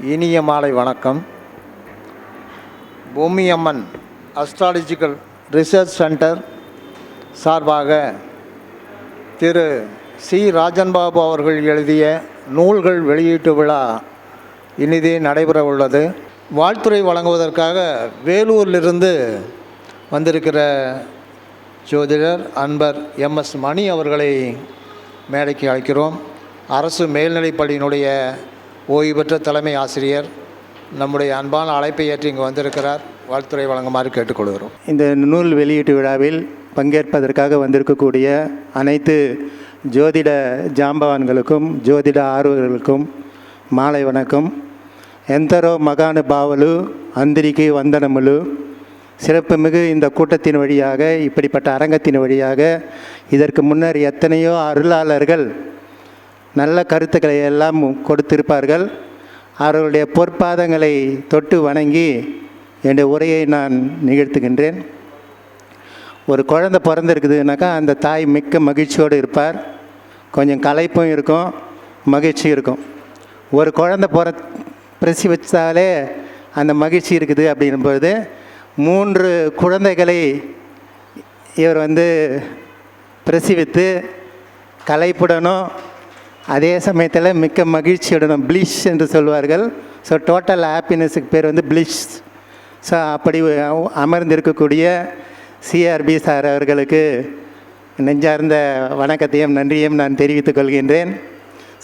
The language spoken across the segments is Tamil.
இனிய மாலை வணக்கம். பூமி அம்மன் அஸ்ட்ராலஜிக்கல் ரிசர்ச் சென்டர் சார்பாக திரு சி ராஜன்பாபு அவர்கள் எழுதிய நூல்கள் வெளியீட்டு விழா இனிதே நடைபெற உள்ளது. வாழ்த்துரை வழங்குவதற்காக வேலூரிலிருந்து வந்திருக்கிற ஜோதிடர் அன்பர் MS மணி அவர்களை மேடைக்கு அழைக்கிறோம். அரசு மேல்நிலைப்பள்ளியினுடைய ஓய்வு பெற்ற தலைமை ஆசிரியர் நம்முடைய அன்பான அழைப்பை ஏற்று இங்கு வந்திருக்கிறார். வாழ்த்துறை வழங்குமாறு கேட்டுக்கொள்கிறோம். இந்த நூல் வெளியீட்டு விழாவில் பங்கேற்பதற்காக வந்திருக்கக்கூடிய அனைத்து ஜோதிட ஜாம்பவான்களுக்கும் ஜோதிட ஆர்வலர்களுக்கும் மாலை வணக்கம். ఎందరో మహానుభావులు అందరికీ వందనములు. சிறப்புமிகு இந்த கூட்டத்தின் வழியாக, இப்படிப்பட்ட அரங்கத்தின் வழியாக இதற்கு முன்னர் எத்தனையோ அருளாளர்கள் நல்ல கருத்துக்களை எல்லாம் கொடுத்திருப்பார்கள். அவர்களுடைய பொற்பாதங்களை தொட்டு வணங்கி என்னுடைய உரையை நான் நிகழ்த்துகின்றேன். ஒரு குழந்தை பிறந்திருக்குதுனாக்கா அந்த தாய் மிக்க மகிழ்ச்சியோடு இருப்பார். கொஞ்சம் களைப்பும் இருக்கும், மகிழ்ச்சி இருக்கும். ஒரு குழந்தை பிரசவித்தாலே அந்த மகிழ்ச்சி இருக்குது அப்படின்பொழுது 3 குழந்தைகளை இவர் பிரசவித்து களைப்புடனும் அதே சமயத்தில் மிக்க மகிழ்ச்சியுடனும் பிளிஷ் என்று சொல்வார்கள். ஸோ டோட்டல் ஹாப்பினஸுக்கு பேர் பிளிஷ். ஸோ அப்படி அமர்ந்திருக்கக்கூடிய CRB சார் அவர்களுக்கு நெஞ்சார்ந்த வணக்கத்தையும் நன்றியும் நான் தெரிவித்துக் கொள்கின்றேன்.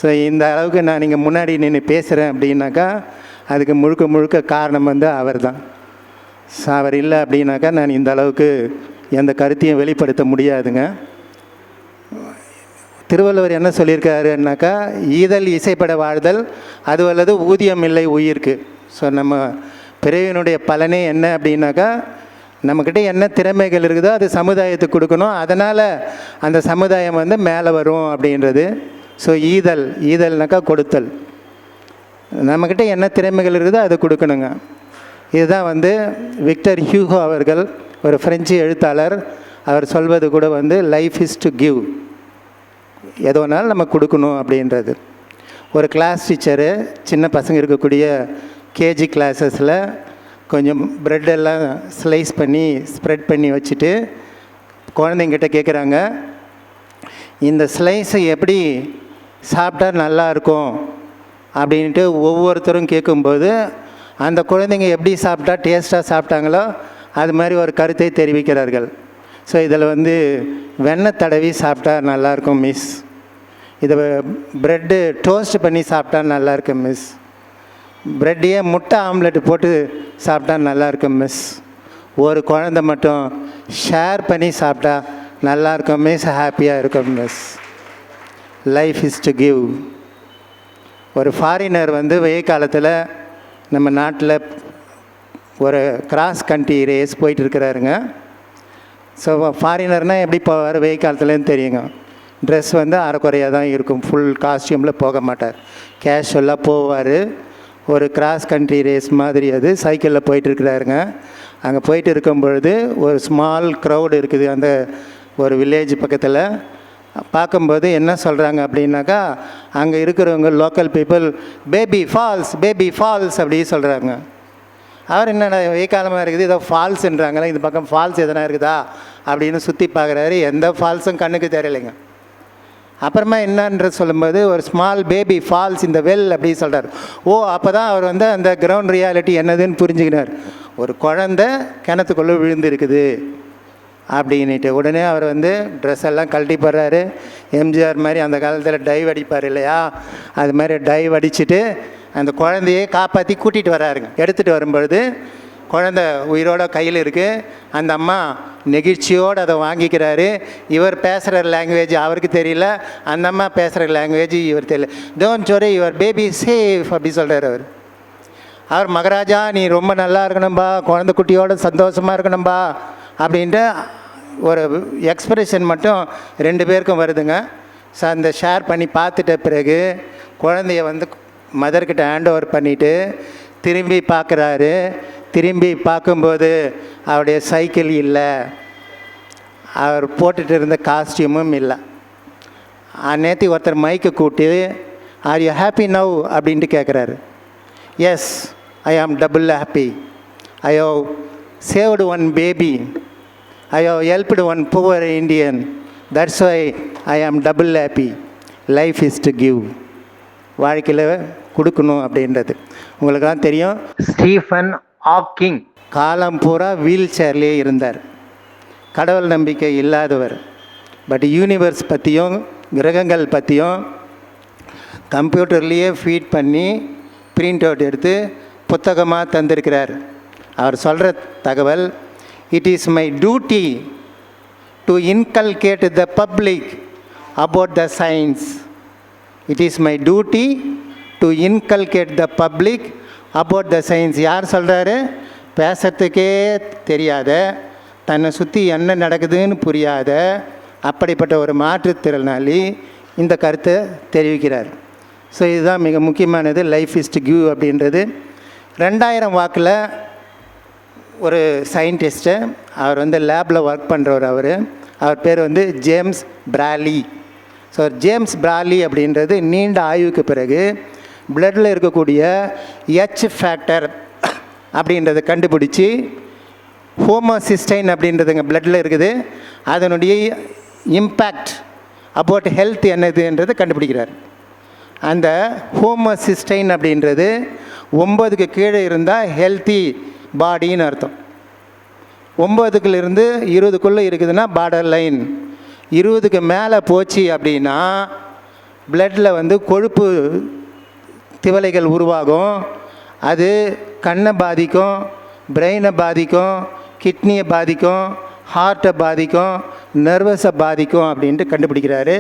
ஸோ இந்த அளவுக்கு நான் இங்கே முன்னாடி நின்று பேசுகிறேன் அப்படின்னாக்கா அதுக்கு முழுக்க முழுக்க காரணம் அவர் தான். ஸோ அவர் இல்லை அப்படின்னாக்கா நான் இந்த அளவுக்கு எந்த கருத்தையும் வெளிப்படுத்த முடியாதுங்க. திருவள்ளுவர் என்ன சொல்லியிருக்காருன்னாக்கா, ஈதல் இசைப்பட வாழ்தல் அது அல்லது ஊதியம் இல்லை உயிருக்கு. ஸோ நம்ம பிறவியினுடைய பலனே என்ன அப்படின்னாக்கா, நம்மக்கிட்ட என்ன திறமைகள் இருக்குதோ அது சமுதாயத்துக்கு கொடுக்கணும். அதனால் அந்த சமுதாயம் மேலே வரும் அப்படின்றது. ஸோ ஈதல்னாக்கா கொடுத்தல். நம்மக்கிட்ட என்ன திறமைகள் இருக்குதோ அதை கொடுக்கணுங்க. இதுதான் விக்டர் ஹியூகோ அவர்கள், ஒரு ஃப்ரெஞ்சு எழுத்தாளர், அவர் சொல்வது கூட லைஃப் இஸ் டு கிவ். எதுனாலும் நம்ம கொடுக்கணும் அப்படின்றது. ஒரு கிளாஸ் டீச்சரு சின்ன பசங்க இருக்கக்கூடிய கேஜி கிளாஸஸில் கொஞ்சம் ப்ரெட்டெல்லாம் ஸ்லைஸ் பண்ணி ஸ்ப்ரெட் பண்ணி வச்சுட்டு குழந்தைங்கிட்ட கேட்குறாங்க, இந்த ஸ்லைஸை எப்படி சாப்பிட்டா நல்லாயிருக்கும் அப்படின்ட்டு ஒவ்வொருத்தரும் கேட்கும்போது அந்த குழந்தைங்க எப்படி சாப்பிட்டா டேஸ்ட்டாக சாப்பிட்டாங்களோ அது மாதிரி ஒரு கருத்தை தெரிவிக்கிறார்கள். ஸோ இதில் வெண்ணெய் தடவி சாப்பிட்டா நல்லாயிருக்கும் மிஸ், இதை ப்ரெட்டு டோஸ்ட் பண்ணி சாப்பிட்டா நல்லாயிருக்கும் மிஸ், ப்ரெட்டையே முட்டை ஆம்லெட் போட்டு சாப்பிட்டா நல்லாயிருக்கும் மிஸ், ஒரு குழந்தை மட்டும் ஷேர் பண்ணி சாப்பிட்டா நல்லாயிருக்கும் மிஸ், ஹாப்பியாக இருக்கும் miss. Life is to give. ஒரு ஃபாரினர் வெயில் காலத்தில் நம்ம நாட்டில் ஒரு கிராஸ் கண்ட்ரி ரேஸ் போயிட்டுருக்கிறாருங்க. ஸோ ஃபாரினர்னால் எப்படி போவார் வெயில் காலத்துலேன்னு தெரியுங்க. ட்ரெஸ் அரைக்குறையாக தான் இருக்கும், ஃபுல் காஸ்டியூமில் போக மாட்டார், கேஷுவலாக போவார். ஒரு கிராஸ் கண்ட்ரி ரேஸ் மாதிரி அது சைக்கிளில் போயிட்டுருக்கிறாருங்க. அங்கே போயிட்டு இருக்கும் பொழுது ஒரு ஸ்மால் க்ரௌடு இருக்குது அந்த ஒரு வில்லேஜ் பக்கத்தில். பார்க்கும்போது என்ன சொல்கிறாங்க அப்படின்னாக்கா, அங்கே இருக்கிறவங்க லோக்கல் பீப்புள் பேபி ஃபால்ஸ் அப்படி சொல்கிறாங்க. அவர் என்னடா வெய்காலமாக இருக்குது ஏதோ ஃபால்ஸுன்றாங்களே, இந்த பக்கம் ஃபால்ஸ் எதனா இருக்குதா அப்படின்னு சுற்றி பார்க்குறாரு. எந்த ஃபால்ஸும் கண்ணுக்கு தெரியலைங்க. அப்புறமா என்னன்ற சொல்லும்போது ஒரு ஸ்மால் பேபி ஃபால்ஸ் இந்த வெல் அப்படின்னு சொல்கிறார். ஓ, அப்போ தான் அவர் அந்த கிரவுண்ட் ரியாலிட்டி என்னதுன்னு புரிஞ்சுக்கினார். ஒரு குழந்தை கிணத்துக்குள்ளே விழுந்து இருக்குது அப்படின்ட்டு உடனே அவர் ட்ரெஸ் எல்லாம் கழட்டி போடுறாரு. எம்ஜிஆர் மாதிரி அந்த காலத்தில் டைவ் அடிப்பார் இல்லையா, அது மாதிரி டைவ் அடிச்சுட்டு அந்த குழந்தையை காப்பாற்றி கூட்டிகிட்டு வராருங்க. எடுத்துகிட்டு வரும்பொழுது குழந்தை உயிரோட கையில் இருக்குது. அந்த அம்மா நெகிழ்ச்சியோடு அதை வாங்கிக்கிறாரு. இவர் பேசுகிற லாங்குவேஜ் அவருக்கு தெரியல, அந்த அம்மா பேசுகிற லாங்குவேஜ் இவர் தெரியல. Don't worry, your baby safe அப்படி சொல்கிறார் அவர். மகாராஜா நீ ரொம்ப நல்லா இருக்கணும்பா, குழந்தை குட்டியோட சந்தோஷமாக இருக்கணும்பா அப்படின்ட்டு ஒரு எக்ஸ்பிரஷன் மட்டும் 2 பேருக்கும் வருதுங்க. ஸோ அந்த ஷேர் பண்ணி பார்த்துட்ட பிறகு குழந்தைய மதர்கிட்ட ஹேண்ட் ஓவர் பண்ணிவிட்டு திரும்பி பார்க்குறாரு. திரும்பி பார்க்கும்போது அவருடைய சைக்கிள் இல்லை, அவர் போட்டுட்டு இருந்த காஸ்டியூமும் இல்லை. நேற்று ஒருத்தர் மைக்கை கூட்டி ஆர் யூ ஹாப்பி நவ் அப்படின்ட்டு கேட்குறாரு. Yes, I am double happy. I have saved one baby. I have helped one poor Indian. That's why I am double happy. Life is to give. வாழ்க்கையில் கொடுக்கணும் அப்படின்றது உங்களுக்கெல்லாம் தெரியும். ஸ்டீஃபன் ஹாக்கிங் காலம் பூரா வீல் சேர்லேயே இருந்தார். கடவுள் நம்பிக்கை இல்லாதவர். பட் யூனிவர்ஸ் பற்றியும் கிரகங்கள் பற்றியும் கம்ப்யூட்டர்லேயே ஃபீட் பண்ணி பிரிண்ட் அவுட் எடுத்து புத்தகமாக தந்திருக்கிறார். அவர் சொல்கிற தகவல், it is my duty to inculcate the public about the science. It is my duty to inculcate the public about the science. யார் சொல்கிறாரு? பேசுறதுக்கே தெரியாத, தன்னை சுற்றி என்ன நடக்குதுன்னு புரியாத அப்படிப்பட்ட ஒரு மாற்றுத்திறனாளி இந்த கருத்தை தெரிவிக்கிறார். ஸோ இதுதான் மிக முக்கியமானது, லைஃப் இஸ் டு கிவ் அப்படின்றது. 2000 வாக்கில் ஒரு சயின்டிஸ்ட்டு, அவர் வந்து லேபில் ஒர்க் பண்ணுறவர். அவர் பேர் வந்து ஜேம்ஸ் பிராலி. ஸோ ஜேம்ஸ் பிராலி அப்படின்றது நீண்ட ஆய்வுக்கு பிறகு பிளட்டில் இருக்கக்கூடிய எச் ஃபேக்டர் அப்படின்றத கண்டுபிடிச்சி, ஹோமோசிஸ்டைன் அப்படின்றதுங்க பிளட்டில் இருக்குது, அதனுடைய இம்பேக்ட் அபவுட் ஹெல்த் என்னதுன்றதை கண்டுபிடிக்கிறார். அந்த ஹோமோசிஸ்டைன் அப்படின்றது 9க்கு கீழே இருந்தால் ஹெல்த்தி பாடின்னு அர்த்தம். 9க்குலேருந்து 20க்குள்ளே இருக்குதுன்னா பார்டர் லைன். 20க்கு மேலே போச்சு அப்படின்னா பிளட்டில் வந்து கொழுப்பு திவலைகள் உருவாகும். அது கண்ணை பாதிக்கும், பிரெயினை பாதிக்கும், கிட்னியை பாதிக்கும், ஹார்ட்டை பாதிக்கும், நர்வஸை பாதிக்கும் அப்படின்ட்டு கண்டுபிடிக்கிறாரு.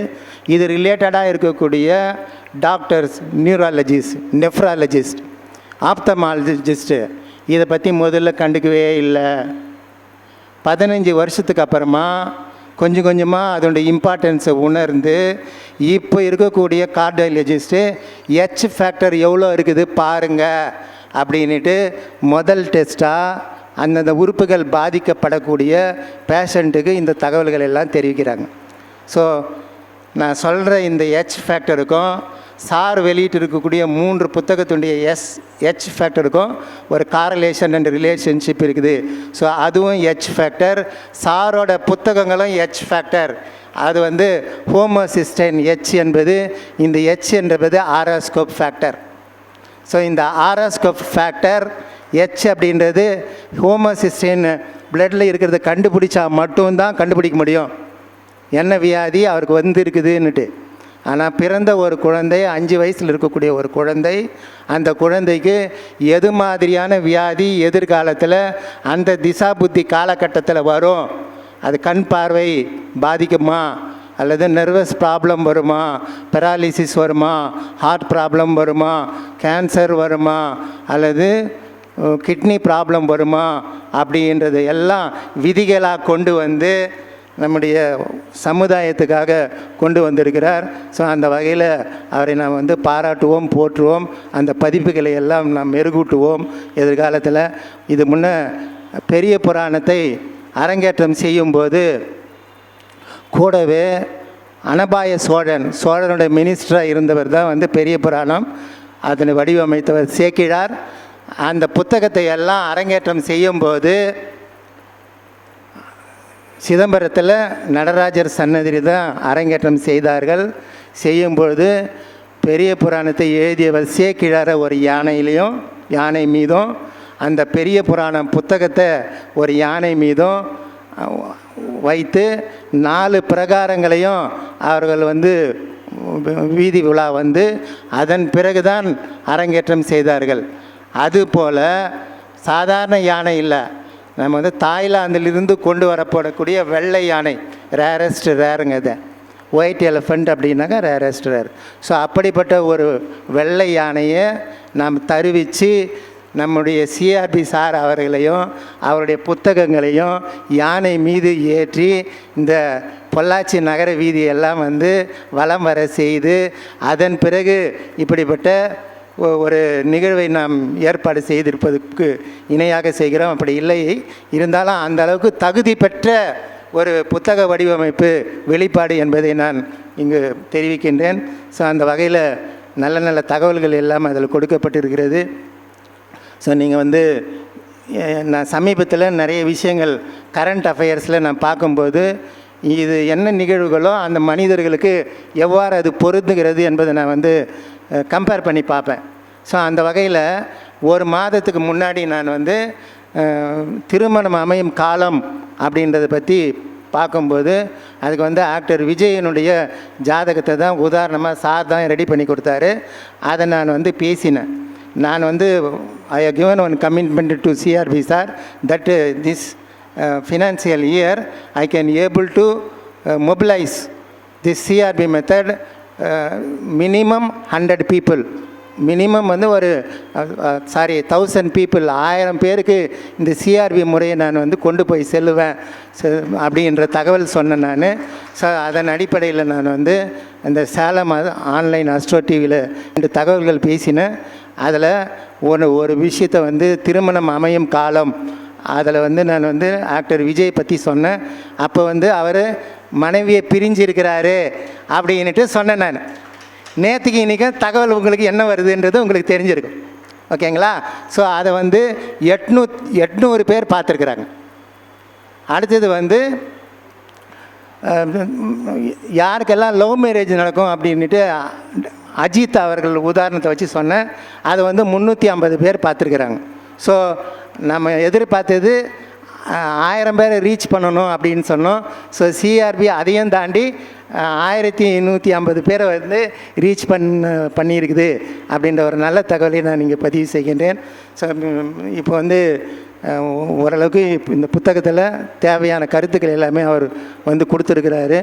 இது ரிலேட்டடாக இருக்கக்கூடிய டாக்டர்ஸ், நியூராலஜிஸ்ட், நெஃப்ராலஜிஸ்ட், ஆப்தமாலஜிஸ்ட்டு இதை பற்றி முதல்ல கண்டுக்கவே இல்லை. 15 வருஷத்துக்கு அப்புறமா கொஞ்சம் கொஞ்சமாக அதனுடைய இம்பார்ட்டன்ஸை உணர்ந்து இப்போ இருக்கக்கூடிய கார்டியாலஜிஸ்ட்டு எச் ஃபேக்டர் எவ்வளோ இருக்குது பாருங்கள் அப்படின்ட்டு முதல் டெஸ்ட்டாக அந்தந்த உறுப்புகள் பாதிக்கப்படக்கூடிய பேஷண்ட்டுக்கு இந்த தகவல்கள் எல்லாம் தெரிவிக்கிறாங்க. ஸோ நான் சொல்கிற இந்த எச் ஃபேக்டருக்கும் சார் வெளியிட்டு இருக்கக்கூடிய 3 புத்தகத்துடைய எச் ஃபேக்டருக்கும் ஒரு காரலேஷன் அண்ட் ரிலேஷன்ஷிப் இருக்குது. ஸோ அதுவும் எச் ஃபேக்டர், சாரோட புத்தகங்களும் எச் ஃபேக்டர். அது வந்து ஹோமோசிஸ்டைன் எச் என்பது, இந்த எச் என்பது ஆரோஸ்கோப் ஃபேக்டர். ஸோ இந்த ஆரோஸ்கோப் ஃபேக்டர் எச் அப்படின்றது ஹோமோசிஸ்டைன் பிளட்டில் இருக்கிறத கண்டுபிடிச்சா மட்டும்தான் கண்டுபிடிக்க முடியும் என்ன வியாதி அவருக்கு வந்து இருக்குதுன்னுட்டு. ஆனால் பிறந்த ஒரு குழந்தை, 5 வயசில் இருக்கக்கூடிய ஒரு குழந்தை, அந்த குழந்தைக்கு எது மாதிரியான வியாதி எதிர்காலத்தில் அந்த திசா புத்தி காலகட்டத்தில் வரும், அது கண் பார்வை பாதிக்குமா, அல்லது நர்வஸ் ப்ராப்ளம் வருமா, பெராலிசிஸ் வருமா, ஹார்ட் ப்ராப்ளம் வருமா, கேன்சர் வருமா, அல்லது கிட்னி ப்ராப்ளம் வருமா அப்படின்றது எல்லாம் விதிகளாக கொண்டு வந்து நம்முடைய சமுதாயத்துக்காக கொண்டு வந்திருக்கிறார். ஸோ அந்த வகையில் அவரை நாம் வந்து பாராட்டுவோம், போற்றுவோம். அந்த பதிப்புகளை எல்லாம் நாம் மெருகூட்டுவோம் எதிர்காலத்தில். இது முன்ன பெரிய புராணத்தை அரங்கேற்றம் செய்யும்போது கூடவே அனபாய சோழனுடைய மினிஸ்டராக இருந்தவர் தான் வந்து பெரிய புராணம் அதனை வடிவமைத்தவர் சேக்கிழார். அந்த புத்தகத்தை எல்லாம் அரங்கேற்றம் செய்யும்போது சிதம்பரத்தில் நடராஜர் சன்னதியில் தான் அரங்கேற்றம் செய்தார்கள். செய்யும்பொழுது பெரிய புராணத்தை எழுதியவர் சேக்கிழாரை ஒரு யானை மீதும், அந்த பெரிய புராணம் புத்தகத்தை ஒரு யானை மீதும் வைத்து 4 பிரகாரங்களையும் அவர்கள் வந்து வீதி விழா வந்து அதன் பிறகுதான் அரங்கேற்றம் செய்தார்கள். அதுபோல் சாதாரண யானை இல்லை, நம்ம வந்து தாய்லாந்திலிருந்து கொண்டு வரப்படக்கூடிய வெள்ளை யானை, ரேருங்க. இது ஒயிட் எலிஃபண்ட் அப்படின்னாக்கா ரேரஸ்ட் ரேர். ஸோ அப்படிப்பட்ட ஒரு வெள்ளை யானையை நாம் தருவித்து நம்முடைய சிஆர்பி சார் அவர்களையும் அவருடைய புத்தகங்களையும் யானை மீது ஏற்றி இந்த பொள்ளாச்சி நகர வீதியெல்லாம் வந்து வலம் வர செய்து அதன் பிறகு இப்படிப்பட்ட ஒரு நிகழ்வை நாம் ஏற்பாடு செய்திருப்பதற்கு இணையாக செய்கிறோம். அப்படி இல்லை இருந்தாலும் அந்த அளவுக்கு தகுதி பெற்ற ஒரு புத்தக வடிவமைப்பு வெளிப்பாடு என்பதை நான் இங்கு தெரிவிக்கின்றேன். ஸோ அந்த வகையில் நல்ல நல்ல தகவல்கள் எல்லாம் அதில் கொடுக்கப்பட்டிருக்கிறது. ஸோ நீங்கள் வந்து நான் சமீபத்தில் நிறைய விஷயங்கள் கரண்ட் அஃபேர்ஸில் நான் பார்க்கும்போது இது என்ன நிகழ்வுகளோ அந்த மனிதர்களுக்கு எவ்வாறு அது பொருந்துகிறது என்பதை நான் வந்து கம்பேர் பண்ணி பார்ப்பேன். ஸோ அந்த வகையில் ஒரு மாதத்துக்கு முன்னாடி நான் வந்து திருமணம் அமையும் காலம் அப்படின்றத பற்றி பார்க்கும்போது அதுக்கு வந்து ஆக்டர் விஜயனுடைய ஜாதகத்தை தான் உதாரணமாக சார் தான் ரெடி பண்ணி கொடுத்தாரு. அதை நான் வந்து பேசினேன். நான் வந்து I have given one commitment to CRB sir that this financial year I can able to mobilize this CRB method minimum 100 people. Minimum வந்து ஒரு 1000 பீப்புள் 1000 பேருக்கு இந்த சிஆர்பி முறையை நான் வந்து கொண்டு போய் செல்லுவேன் அப்படின்ற தகவல் சொன்னேன் நான். ஸோ அதன் அடிப்படையில் நான் வந்து இந்த சேலம் ஆன்லைன் அஸ்ட்ரோ டிவியில் 2 தகவல்கள் பேசினேன். அதில் ஒரு விஷயத்தை வந்து திருமணம் அமையும் காலம் அதில் வந்து நான் வந்து ஆக்டர் விஜய் பற்றி சொன்னேன். அப்போ வந்து அவர் மனைவியை பிரிஞ்சிருக்கிறாரு அப்படின்ட்டு சொன்னேன் நான். நேற்றுக்கு இன்றைக்கி தகவல் உங்களுக்கு என்ன வருதுன்றது உங்களுக்கு தெரிஞ்சிருக்கும். ஓகேங்களா? ஸோ அதை வந்து 800 பேர் பார்த்துருக்குறாங்க. அடுத்தது வந்து யாருக்கெல்லாம் லவ் மேரேஜ் நடக்கும் அப்படின்ட்டு அஜித் அவர்கள் உதாரணத்தை வச்சு சொன்னேன். அதை வந்து 350 பேர் பார்த்துருக்குறாங்க. ஸோ நம்ம எதிர்பார்த்தது 1000 பேரை ரீச் பண்ணணும் அப்படின்னு சொன்னோம். ஸோ சிஆர்பி அதையும் தாண்டி 1150 பேரை வந்து ரீச் பண்ணியிருக்குது அப்படின்ற ஒரு நல்ல தகவலை நான் இங்கே பதிவு செய்கின்றேன். ஸோ இப்போ வந்து ஓரளவுக்கு இந்த புத்தகத்தில் தேவையான கருத்துக்கள் எல்லாமே அவர் வந்து கொடுத்துருக்கிறாரு.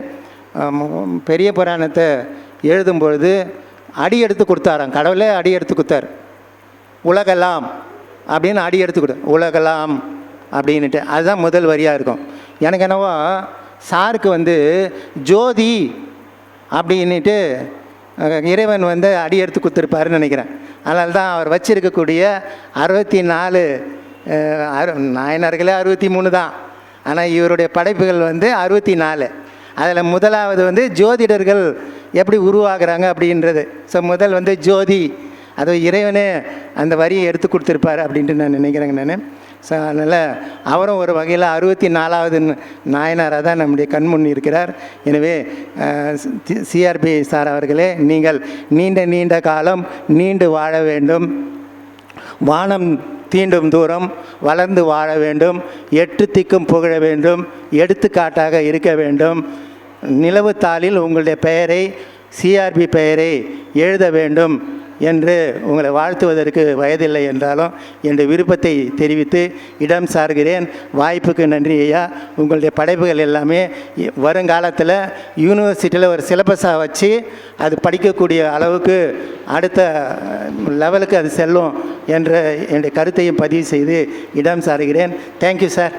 பெரிய புராணத்தை எழுதும்பொழுது அடி எடுத்து கொடுத்தாராம். கடவுளே அடி எடுத்து கொடுத்தார். உலகலாம் அப்படின்னு அடி எடுத்து கொடுத்தார். உலகலாம் அப்படின்ட்டு அதுதான் முதல் வரியாக இருக்கும். எனக்கு என்னவோ சாருக்கு வந்து ஜோதி அப்படின்ட்டு இறைவன் வந்து அடி எடுத்து கொடுத்துருப்பாருன்னு நினைக்கிறேன். அதனால தான் அவர் வச்சிருக்கக்கூடிய 64 நாயனர்களே 63 தான். ஆனால் இவருடைய படைப்புகள் வந்து 64. அதில் முதலாவது வந்து ஜோதிடர்கள் எப்படி உருவாகிறாங்க அப்படின்றது. ஸோ முதல் வந்து ஜோதி, அது இறைவனே அந்த வரியை எடுத்து கொடுத்துருப்பார் அப்படின்ட்டு நான் நினைக்கிறேங்க நான். ஸோ அதனால் அவரும் ஒரு வகையில் 64வது நாயனாராக தான் நம்முடைய கண்முன் இருக்கிறார். எனவே சிஆர்பி சார் அவர்களே, நீங்கள் நீண்ட காலம் நீண்டு வாழ வேண்டும். வானம் தீண்டும் தூரம் வளர்ந்து வாழ வேண்டும். 8 திக்கும் புகழ வேண்டும். எடுத்துக்காட்டாக இருக்க வேண்டும். நிலவு தாளில் உங்களுடைய பெயரை, சிஆர்பி பெயரை எழுத வேண்டும் என்று உங்களை வாழ்த்துவதற்கு வயதில்லை என்றாலும் என்னுடைய விருப்பத்தை தெரிவித்து இடம் சார்கிறேன். வாய்ப்புக்கு நன்றி ஐயா. உங்களுடைய படைப்புகள் எல்லாமே வருங்காலத்தில் யூனிவர்சிட்டியில் ஒரு சிலபஸாக வச்சு அது படிக்கக்கூடிய அளவுக்கு அடுத்த லெவலுக்கு அது செல்லும் என்ற என்னுடைய கருத்தையும் பதிவு செய்து இடம் சார்கிறேன். Thank you sir.